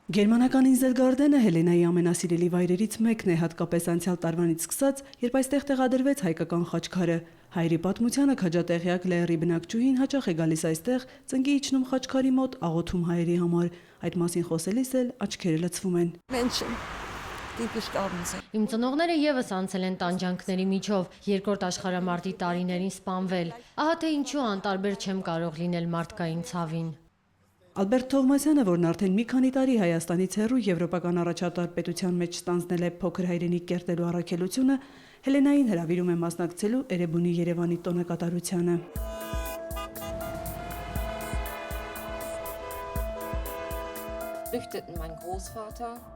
Գերմանական Ինզելգարդենը Հելենայի ամենասիրելի վայրերից մեկն է, հատկապես անցյալ տարվանից սկսած, երբ այստեղ տեղադրվեց հայկական խաչքարը։ Հայերի պատմությանը քաջատեղյակ Լեերի բնակչուհին հաճախ է գալիս այստեղ, ծնկի իջնում խաչքարի մոտ աղոթում հայերի համար։ Այդ մասին խոսելիս էլ աչքերը լցվում են։ Իմ ծնողները եւս անցել են տանջանքների միջով, երկրորդ աշխարհամարտի տարիներին սպանվել։ Ահա թե ինչու անտարբեր չեմ կարող լինել մարդկային ցավին։ Ալբերտ Թովմասյանը, որն արդեն մի քանի տարի Հայաստանից հեռու եվրոպական առաջատար պետության մեջ ստանձնել է փոքր հայրենիք կերտելու առաքելությունը, Հելենային հրավիրում է մասնակցելու Էրեբունի Երևանի տոնակատարությանը։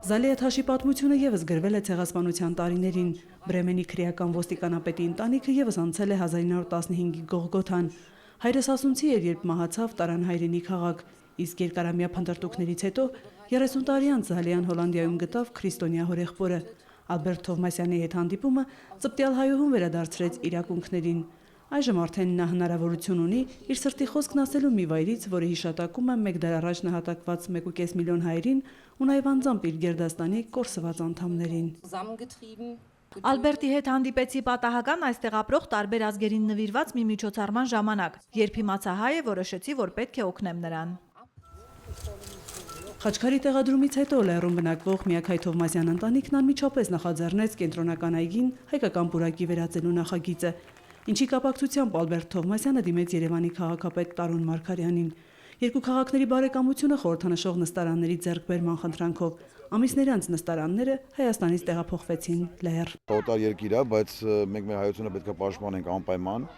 Զալիաթաշի պատմությունը եւս գրվել է ցեղասպանության տարիներին։ Բրեմենի քրեական ոստիկանապետի ընտանիքը եւս անցել է 1915-ի Գողգոթան։ Հայրս ասունցի էր, երբ մահացավ, տարան հայրենի քաղաք, իսկ երկարամյա փնտրտուքներից հետո 30 տարի անց Զալիան Հոլանդիայում գտավ քրիստոնյա հորեղբորը։ Ալբերտ Թովմասյանի հետ հանդիպումը ծպտյալ հայուհուն վերադարձրեց իր ակունքներին։ Այժմ արդեն նա հնարավորություն ունի իր սրտի խոսքն ասելու մի վայրից, որը հիշատակում է մեկ դար առաջ նահատակված 1.5 միլիոն հայերին ու նաև անձամբ իր գերդաստանի կորսված անդամներին։ Ալբերտի հետ հանդիպեցի պատահական այստեղ ապրող տարբեր ազգերին նվիրված մի միջոցառման ժամանակ, երբ իմացա հայ է, որոշեցի, որ պետք է օգնեմ նրան։ Խաչքարի տեղադրումից հետո Լեռում բնակվող Միաքայ Թովմասյան ընտանիքն անմիջապես նախաձեռնեց կենտրոնական այգին հայկական պուրակի վերածելու նախագիծը, ինչի կապակցությամբ Ալբերտ Թովմասյանը դիմեց Երևանի քաղաքապետ Տարոն Մարգարյանին։ Երկու քաղաքների բարեկամությունը խորհրդանշող նստարանների ձեռքբերման խնդրանքով ամիսներ անց նստարանները Հայաստանից տեղափոխվեցին Լեռ։ Օտար երկիր է, բայց մենք մեր հայությունը պետք է պաշտպանենք անպայման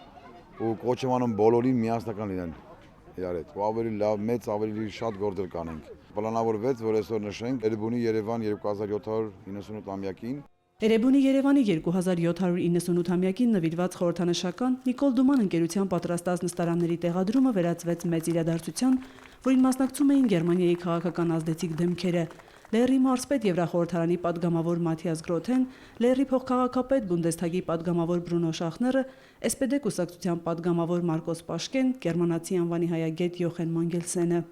ու կոչ եմ անում բոլորին միասնական լինեն իրար հետ։ Ու ավելի լավ, մեծ, ավելի շատ գործեր կանենք։ Պլանավորվեց, որ այսօր նշենք Էրեբունի Երևան 2798-ամյակին։ Էրեբունի Երևանի 2798-ամյակին նվիրված խորհրդանշական Նիկոլ Դուման ընկերության պատրաստած նստարանների տեղադրումը վերածվեց մեծ իրադարձության, որին մասնակցում էին Գերմանիայի քաղաքական ազդեցիկ դեմքերը։ Լեռի մարզպետ Եվրախորհրդարանի падգամավոր Մաթիաս Գրոթեն, Լեռի փոխքաղաքապետ Բունդեսթագի падգամավոր Բրունո Շախները, SPD կուսակցության падգամավոր Մարկոս Պաշկեն, գերմանացի անվանի հայագետ Յոխեն Մանգելսենը։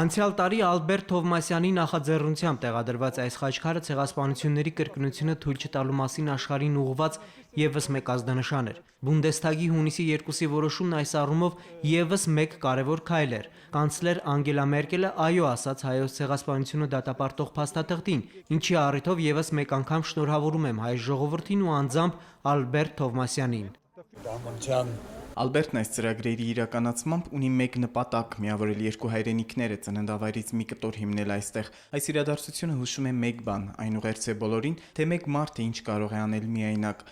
Անցյալ տարի Ալբերտ Թովմասյանի նախաձեռնությամբ տեղադրված այս խաչքարը ցեղասպանությունների կրկնությունը թույլ չտալու մասին աշխարհին ուղղված եւս մեկ ազդանշան էր։ Բունդեսթագի հունիսի 2-ի որոշումն այս առումով եւս մեկ կարևոր քայլ էր։ Կանցլեր Անգելա Մերկելը այո ասաց հայոց ցեղասպանությունը դատապարտող փաստաթղթին, ինչի առիթով եւս մեկ անգամ շնորհավորում եմ հայ ժողովրդին ու անձամբ Ալբերտ Թովմասյանին։ Ալբերտն այս ծրագրերի իրականացմամբ ունի մեկ նպատակ՝ միավորել երկու հայրենիքները, ծննդավայրից մի կտոր հիմնել այստեղ։ Այս իրադարձությունը հուշում է մեկ բան, այն ուղերձ է բոլորին, թե մեկ մարդը ինչ կարող է անել միայնակ։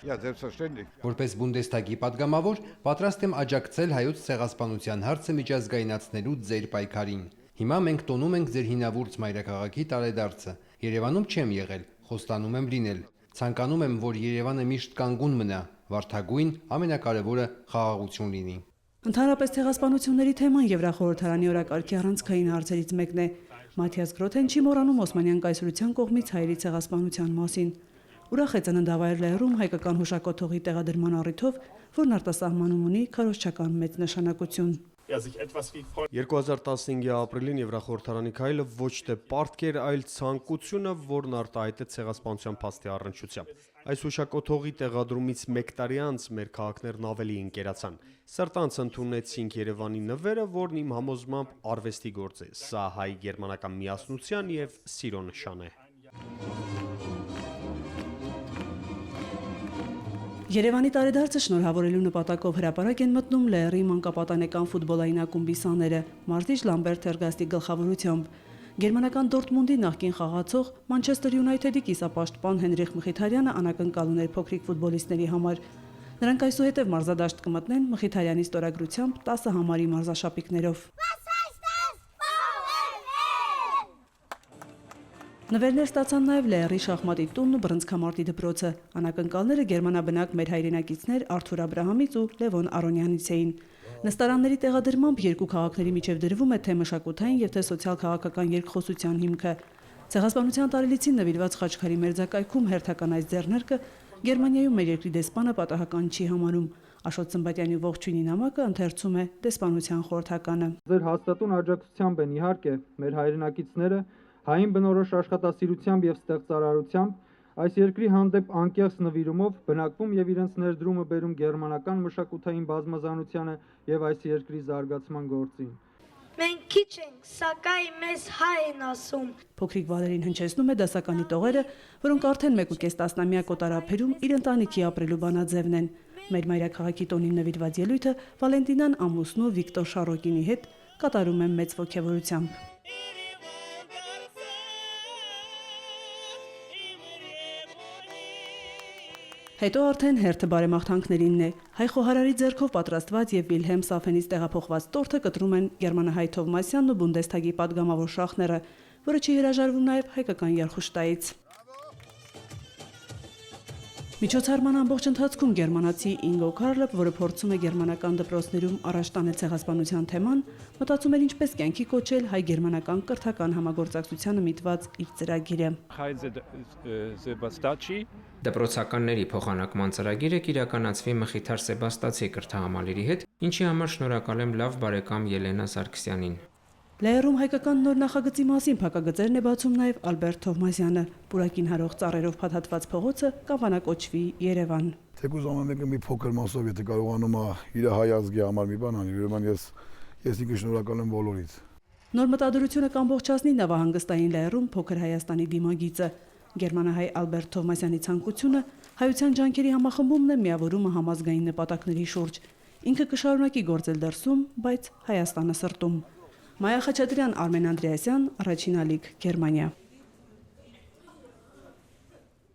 Որպես Բունդեսթագի падգամավոր պատրաստ եմ աջակցել հայոց ցեղասպանության հարցը միջազգայնացնելու ձեր պայքարին։ Հիմա մենք տոնում ենք ձեր հինավուրց մայրաքաղաքի տարեդարձը։ Երևանում չեմ եղել, խոստանում եմ լինել։ Ցանկանում եմ, որ Երևանը միշտ կանգուն մնա, վարդագույն, ամենակարևորը խաղաղություն լինի։ Ընդհանրապես ցեղասպանությունների թեման Եվրախորհրդարանի օրակարգի առանցքային հարցերից մեկն է։ Մաթիաս Գրոթեն չի մոռանում Օսմանյան կայսրության կողմից հայերի ցեղասպանության մասին։ Ուրախ է ծննդավայր Լեռում հայկական հուշակոթողի տեղադրման առիթով, որն արտասահմանում ունի քարոզչական մեծ նշանակություն։ 2015-ի ապրիլին Եվրախորհրդարանի քայլը ոչ թե պարտքեր, այլ ցանկությունը, որն արտահայտեց ցեղասպանության փաստի առնչությամբ։ Այս հուշակոթողի տեղադրումից մեկ տարի անց մեր քաղաքներն ավելի ընկերացան։ Սրտանց ընդունեցինք Երևանի նվերը, որն իմ համոզմամբ արվեստի գործ է։ Սա հայ-գերմանական միասնության եւ սիրո նշան է։ Երևանի տարեդարձը շնորհավորելու նպատակով հրապարակ են մտնում Լեռի մանկապատանեկան ֆուտբոլային ակումբի սաները, մարզիչ Լամբերտ Թերգաստի գլխավորությամբ։ Գերմանական Դորտմունդի նախկին խաղացող Մանչեսթեր Յունայթեդի կիսապաշտպան Հենրիխ Մխիթարյանը անակնկալ ուներ փոքրիկ ֆուտբոլիստների համար։ Նրանք այսուհետև մարզադաշտ կմտնեն Մխիթարյանի ստորագրությամբ 10 համարի մարզաշապիկներով։ Նվերներ ստացան նաև Լեռի շախմատի տունն ու բռնցքամարտի դպրոցը։ Անակնկալները գերմանաբնակ մեր հայրենակիցներ Արթուր Աբրահամից ու Լևոն Արոնյանից էին։ Նստարանների տեղադրմամբ երկու քաղաքների միջև դրվում է թե մշակութային եւ թե սոցիալ-քաղաքական երկխոսության հիմքը։ Ցեղասպանության տարելիցին նվիրված խաչքարի մերձակայքում հերթական այս ձեռնարկը Գերմանիայում մեր երկրի դեսպանը պատահական չի համարում։ Աշոտ Սմբատյանի ողջույնի նամակը ընթերցում է Դեսպանության խորհրդականը։ Ձեր հաստատուն աջակցությամբ են իհարկե մեր հայրենակիցները հային բնորոշ աշխատասիրությամբ եւ ստեղծարարությամբ այս երկրի հանդեպ անկեղծ նվիրումով բնակվում եւ իրենց ներդրումը բերում գերմանական մշակութային բազմազանությանը եւ այս երկրի զարգացման գործին։ Մենք քիչ ենք, սակայն մեզ հայ են ասում։ Փոքրիկ Վալերին հնչեցնում է դասականի տողերը, որոնք արդեն 1.5 տասնամյակ օտարափերում իր ընտանիքի ապրելու բանաձևն են։ Մեր մայրաքաղաքի տոնին նվիրված ելույթը Վալենտինան ամուսնու Վիկտոր Շարոկինի հետ կատարում է մեծ ոգևորությամբ։ Հետո արդեն հերթը բարեմաղթանքներինն է։ Հայ խոհարարի ձեռքով պատրաստված եւ Վիլհելմ Սաֆենից տեղափոխված տորթը կտրում են գերմանահայ Թովմասյանն ու Բունդեսթագի падգամավոր Շախները, որը չի հրաժարվում նաեւ հայկական երխուշտայից։ Միջոցառման ամբողջ ընթացքում գերմանացի Ինգո Քարլը, որը փորձում է գերմանական դպրոցներում առաջ տանել ցեղասպանության թեման, մտածում էր ինչպես կյանքի կոչել հայ-գերմանական կրթական համագործակցությանը միտված իր ծրագիրը։ Դպրոցականների փոխանակման ծրագիրը կիրականացվի Մխիթար Սեբաստացի կրթահամալիրի հետ, ինչի համար շնորհակալ եմ լավ բարեկամ Ելենա Սարգսյանին։ Լայերում հայկական նոր նախագծի մասին փակագծերն է բացում նաև Ալբերտ Թովմասյանը։ Պուրակին հարող ծառերով փաթաթված փողոցը կավանակոչվի Երևան։ Թեկուզ ամեն մեկը մի փոքր մասով եթե կարողանում է իր հայ ազգի համար մի բան անել, ուրեմն ես ինքը շնորհակալ եմ բոլորից։ Նոր մտադրությունը կամբողջացնի նավահանգստային լայերում փոքր Հայաստանի դիմագիծը։ Գերմանահայ Ալբերտ Թովմասյանի ցանկությունը հայության ջանքերի համախմբումն է միավորումը համազգային նպատակների շուրջ։ Ինքը կշարունակի գործել դրսում, բայց Հայաստանը սրտում։ Մայա Խաչատրյան, Արմեն Անդրեասյան, Առաջին ալիք, Գերմանիա։